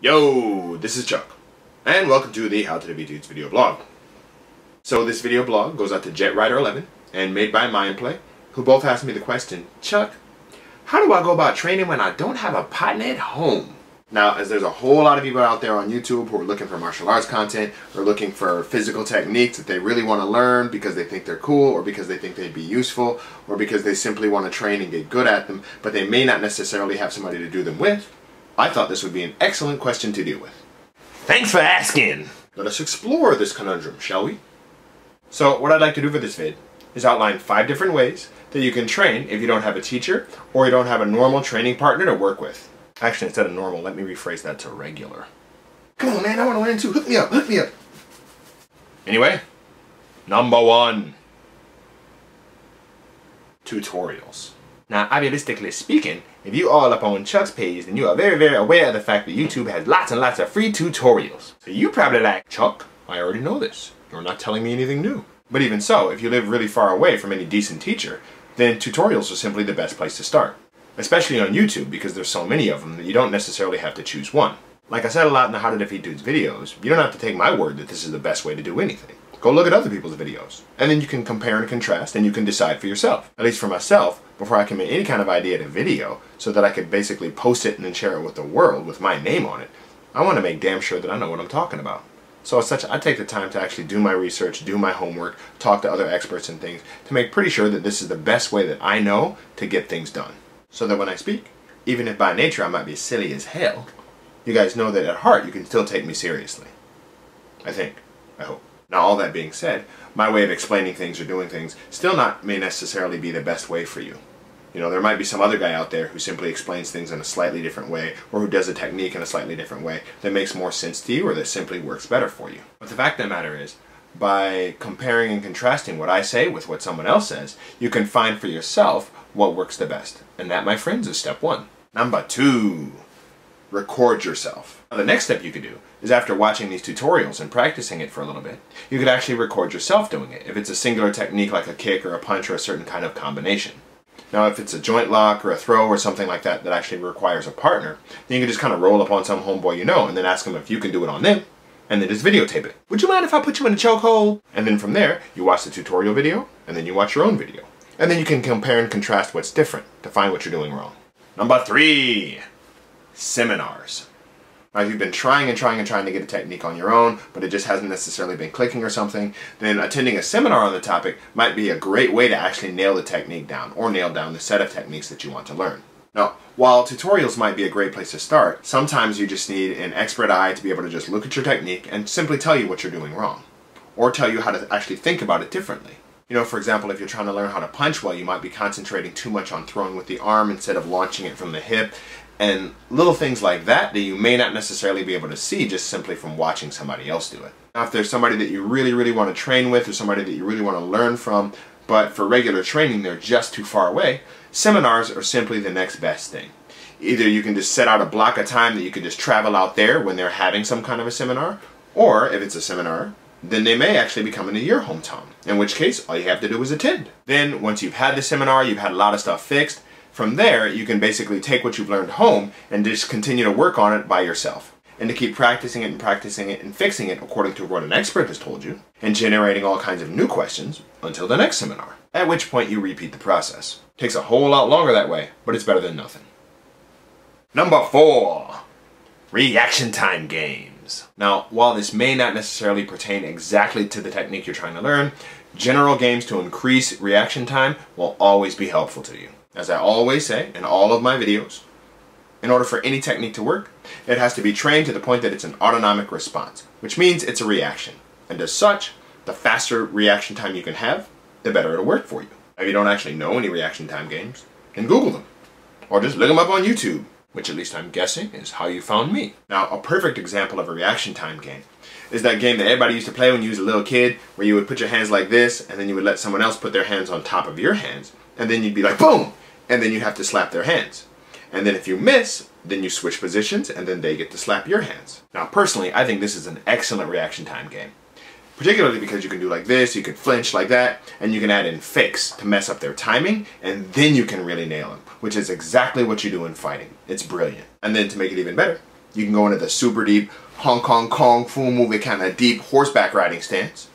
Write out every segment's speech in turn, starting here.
Yo, this is Chuck, and welcome to the How to Be Dudes video blog. So this video blog goes out to JetRider11 and Made by Mindplay, who both asked me the question, Chuck, how do I go about training when I don't have a partner at home? Now, as there's a whole lot of people out there on YouTube who are looking for martial arts content, or looking for physical techniques that they really want to learn because they think they're cool, or because they think they'd be useful, or because they simply want to train and get good at them, but they may not necessarily have somebody to do them with, I thought this would be an excellent question to deal with. Thanks for asking! Let us explore this conundrum, shall we? So what I'd like to do for this vid is outline 5 different ways that you can train if you don't have a teacher or you don't have a normal training partner to work with. Actually, instead of normal, let me rephrase that to regular. Come on, man, I want to learn too. Hook me up, hook me up. Anyway, number 1. Tutorials. Now, idealistically speaking, if you all up on Chuck's page, then you are very, very aware of the fact that YouTube has lots and lots of free tutorials. So you probably like, Chuck, I already know this. You're not telling me anything new. But even so, if you live really far away from any decent teacher, then tutorials are simply the best place to start. Especially on YouTube, because there's so many of them that you don't necessarily have to choose one. Like I said a lot in the How to Defeat Dudes videos, you don't have to take my word that this is the best way to do anything. Go look at other people's videos, and then you can compare and contrast, and you can decide for yourself. At least for myself, before I can make any kind of idea to video, so that I could basically post it and then share it with the world with my name on it, I want to make damn sure that I know what I'm talking about. So as such, I take the time to actually do my research, do my homework, talk to other experts and things, to make pretty sure that this is the best way that I know to get things done. So that when I speak, even if by nature I might be silly as hell, you guys know that at heart you can still take me seriously. I think. I hope. Now, all that being said, my way of explaining things or doing things still may necessarily be the best way for you. You know, there might be some other guy out there who simply explains things in a slightly different way, or who does a technique in a slightly different way that makes more sense to you, or that simply works better for you. But the fact of the matter is, by comparing and contrasting what I say with what someone else says, you can find for yourself what works the best. And that, my friends, is step 1. Number 2. Record yourself. Now, the next step you could do is, after watching these tutorials and practicing it for a little bit, you could actually record yourself doing it, if it's a singular technique like a kick or a punch or a certain kind of combination. Now, if it's a joint lock or a throw or something like that that actually requires a partner, then you can just kind of roll up on some homeboy you know and then ask them if you can do it on them, and then just videotape it. Would you mind if I put you in a chokehold? And then from there, you watch the tutorial video, and then you watch your own video. And then you can compare and contrast what's different to find what you're doing wrong. Number 3. Seminars. Now, if you've been trying and trying to get a technique on your own, but it just hasn't necessarily been clicking or something, then attending a seminar on the topic might be a great way to actually nail the technique down, or nail down the set of techniques that you want to learn. Now, while tutorials might be a great place to start, sometimes you just need an expert eye to be able to just look at your technique and simply tell you what you're doing wrong, or tell you how to actually think about it differently. You know, for example, if you're trying to learn how to punch well, you might be concentrating too much on throwing with the arm instead of launching it from the hip, and little things like that that you may not necessarily be able to see just simply from watching somebody else do it. Now, if there's somebody that you really want to train with, or somebody that you really want to learn from, but for regular training they're just too far away, seminars are simply the next best thing. Either you can just set out a block of time that you can just travel out there when they're having some kind of a seminar, or if it's a seminar, then they may actually be coming to your hometown, in which case all you have to do is attend. Then once you've had the seminar, you've had a lot of stuff fixed, from there you can basically take what you've learned home and just continue to work on it by yourself. And to keep practicing it and fixing it according to what an expert has told you, and generating all kinds of new questions until the next seminar. At which point you repeat the process. Takes a whole lot longer that way, but it's better than nothing. Number 4. Reaction time games. Now, while this may not necessarily pertain exactly to the technique you're trying to learn, general games to increase reaction time will always be helpful to you. As I always say in all of my videos, in order for any technique to work, it has to be trained to the point that it's an autonomic response, which means it's a reaction. And as such, the faster reaction time you can have, the better it'll work for you. If you don't actually know any reaction time games, then Google them. Or just look them up on YouTube, which at least I'm guessing is how you found me. Now, a perfect example of a reaction time game is that game that everybody used to play when you was a little kid, where you would put your hands like this, and then you would let someone else put their hands on top of your hands, and then you'd be like, boom! And then you have to slap their hands. And then if you miss, then you switch positions, and then they get to slap your hands. Now, personally, I think this is an excellent reaction time game. Particularly because you can do like this, you can flinch like that, and you can add in fakes to mess up their timing, and then you can really nail them, which is exactly what you do in fighting. It's brilliant. And then to make it even better, You can go into the super deep Hong Kong Kung Fu movie kind of deep horseback riding stance.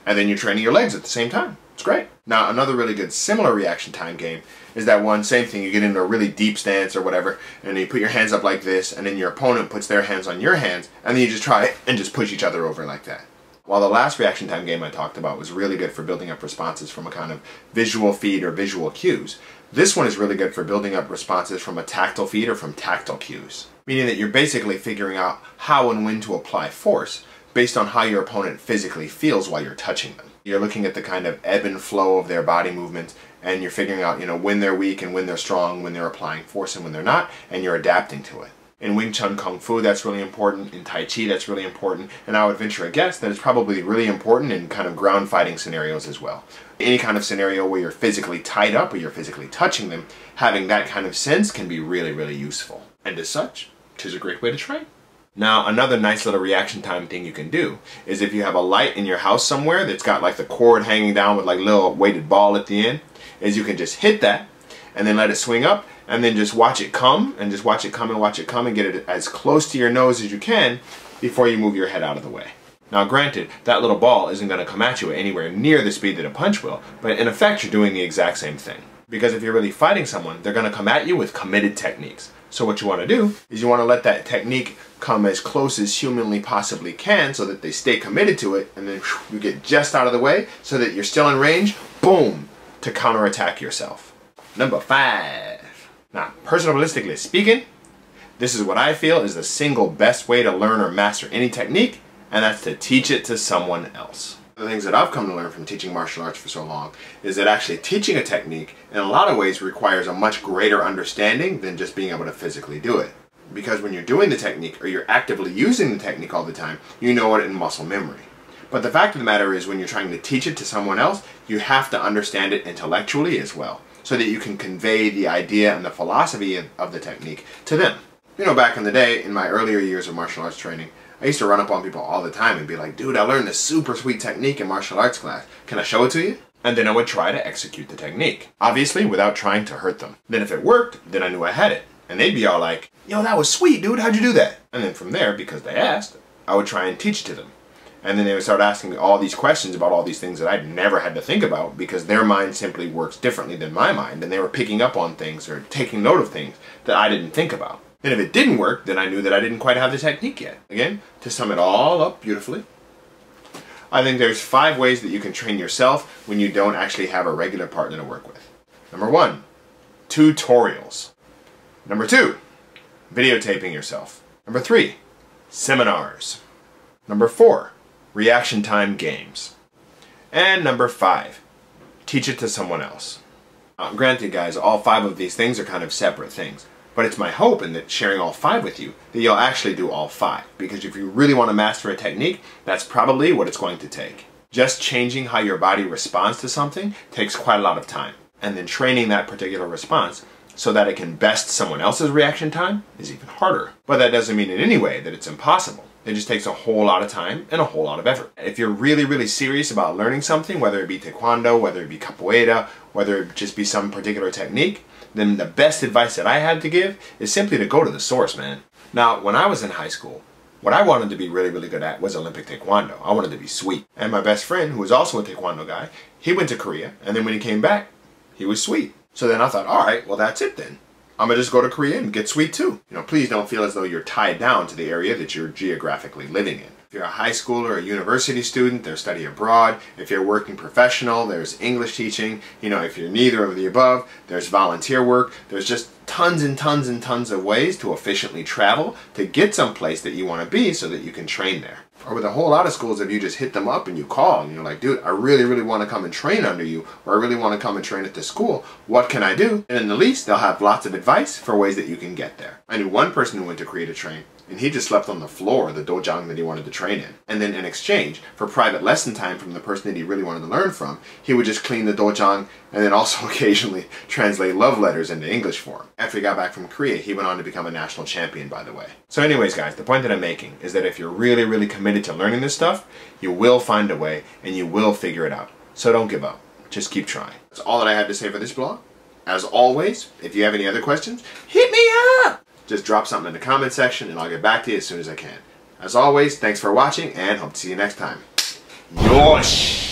And then you're training your legs at the same time. It's great. Now, another really good similar reaction time game is that one, same thing, you get into a really deep stance or whatever, and you put your hands up like this, and then your opponent puts their hands on your hands, and then you just try and just push each other over like that. While the last reaction time game I talked about was really good for building up responses from a kind of visual feed or visual cues, this one is really good for building up responses from a tactile feed or from tactile cues. Meaning that you're basically figuring out how and when to apply force based on how your opponent physically feels while you're touching them. You're looking at the kind of ebb and flow of their body movements, and you're figuring out, when they're weak and when they're strong, when they're applying force and when they're not, and you're adapting to it. In Wing Chun Kung Fu, that's really important. In Tai Chi, that's really important. And I would venture a guess that it's probably really important in kind of ground fighting scenarios as well. Any kind of scenario where you're physically tied up or you're physically touching them, having that kind of sense can be really, really useful. And as such, 'tis a great way to train. Now, another nice little reaction time thing you can do is if you have a light in your house somewhere that's got like the cord hanging down with like a little weighted ball at the end, is you can just hit that and then let it swing up and then just watch it come and just watch it come and watch it come and get it as close to your nose as you can before you move your head out of the way. Now granted, that little ball isn't going to come at you at anywhere near the speed that a punch will, but in effect you're doing the exact same thing. Because if you're really fighting someone, they're going to come at you with committed techniques. So what you want to do is you want to let that technique come as close as humanly possibly can so that they stay committed to it, and then you get just out of the way so that you're still in range, boom, to counterattack yourself. Number 5. Now, personalistically speaking, this is what I feel is the single best way to learn or master any technique, and that's to teach it to someone else. The things that I've come to learn from teaching martial arts for so long is that actually teaching a technique in a lot of ways requires a much greater understanding than just being able to physically do it. Because when you're doing the technique or you're actively using the technique all the time, you know it in muscle memory. But the fact of the matter is when you're trying to teach it to someone else, you have to understand it intellectually as well, so that you can convey the idea and the philosophy of the technique to them. Back in the day, in my earlier years of martial arts training, I used to run up on people all the time and be like, dude, I learned this super sweet technique in martial arts class. Can I show it to you? And then I would try to execute the technique, obviously without trying to hurt them. Then if it worked, then I knew I had it. And they'd be all like, yo, that was sweet, dude, how'd you do that? And then from there, because they asked, I would try and teach it to them. And then they would start asking me all these questions about all these things that I'd never had to think about because their mind simply works differently than my mind, and they were picking up on things or taking note of things that I didn't think about. And if it didn't work, then I knew that I didn't quite have the technique yet. Again, to sum it all up beautifully, I think there's 5 ways that you can train yourself when you don't actually have a regular partner to work with. Number 1, tutorials. Number 2, videotaping yourself. Number 3, seminars. Number 4, reaction time games. And number 5, teach it to someone else. Granted, guys, all 5 of these things are kind of separate things. But it's my hope in that sharing all 5 with you that you'll actually do all 5. Because if you really want to master a technique, that's probably what it's going to take. Just changing how your body responds to something takes quite a lot of time. And then training that particular response so that it can best someone else's reaction time is even harder. But that doesn't mean in any way that it's impossible. It just takes a whole lot of time and a whole lot of effort. If you're really, really serious about learning something, whether it be Taekwondo, whether it be Capoeira, whether it just be some particular technique, then the best advice that I had to give is simply to go to the source, man. Now, when I was in high school, what I wanted to be really, really good at was Olympic Taekwondo. I wanted to be sweet. And my best friend, who was also a Taekwondo guy, he went to Korea, and then when he came back, he was sweet. So then I thought, all right, well, that's it then. I'm gonna just go to Korea and get sweet too. Please don't feel as though you're tied down to the area that you're geographically living in. If you're a high schooler or a university student, there's study abroad. If you're a working professional, there's English teaching. If you're neither of the above, there's volunteer work. There's just tons and tons and tons of ways to efficiently travel to get someplace that you want to be so that you can train there. Or with a whole lot of schools, if you just hit them up and you call and you're like, dude, I really, really want to come and train under you, or I really want to come and train at this school, what can I do? And in the least, they'll have lots of advice for ways that you can get there. I knew one person who went to Korea to train, and he just slept on the floor of the dojang that he wanted to train in. And then in exchange for private lesson time from the person that he really wanted to learn from, he would just clean the dojang and then also occasionally translate love letters into English for him. After he got back from Korea, he went on to become a national champion, by the way. So anyways, guys, the point that I'm making is that if you're really, really committed to learning this stuff, you will find a way and you will figure it out. So don't give up. Just keep trying. That's all that I had to say for this blog. As always, if you have any other questions, hit me up! just drop something in the comment section and I'll get back to you as soon as I can. As always, thanks for watching and hope to see you next time. Yosh!